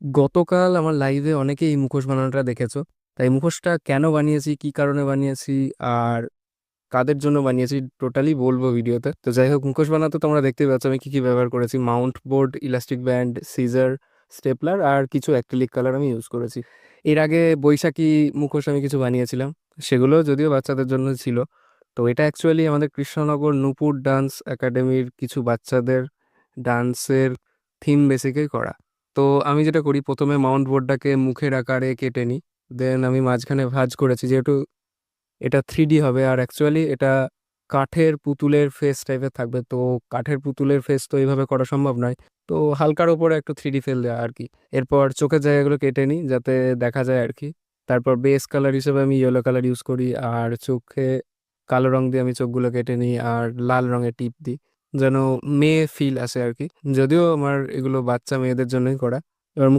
গতকাল আমার লাইভে অনেকেই এই মুখোশ বানানোটা দেখেছো। তাই মুখোশটা কেন বানিয়েছি, কি কারণে বানিয়েছি, আর কাদের জন্য বানিয়েছি টোটালি বলবো ভিডিওতে। তো যাই হোক, মুখোশ বানাতে তোমরা দেখতে পাচ্ছ আমি কি কি ব্যবহার করেছি। Mount board, elastic band, scissor, stapler আর কিছু অ্যাক্রিলিক কালার আমি ইউজ করেছি। এর আগে বৈশাখী মুখোশ আমি কিছু বানিয়েছিলাম, সেগুলো যদিও বাচ্চাদের জন্য ছিল। তো এটা অ্যাকচুয়ালি আমাদের কৃষ্ণনগর নূপুর ডান্স একাডেমির কিছু বাচ্চাদের ডান্সের থিম বেসিকেই করা। তো আমি যেটা করি, প্রথমে মাউন্ট বোর্ডটাকে মুখের আকারে কেটে নিই। দেন আমি মাঝখানে ভাঁজ করেছি, যেহেতু এটা 3D হবে আর অ্যাকচুয়ালি এটা কাঠের পুতুলের ফেস টাইপের থাকবে। তো কাঠের পুতুলের ফেস তো এইভাবে করা সম্ভব নয়। তো হালকার উপরে একটু 3D ফেল দেওয়া আর কি। এরপর চোখের জায়গাগুলো কেটে নিই যাতে দেখা যায় আর কি। তারপর বেস কালার হিসেবে আমি ইয়েলো কালার ইউজ করি, আর চোখে কালো রং দিয়ে আমি চোখগুলো কেটে নিই আর লাল রঙের টিপ দিই, যেন মেয়ে ফিল আসে আর কি। যদিও আমার এগুলো বাচ্চা মেয়েদের জন্যই করা। এবার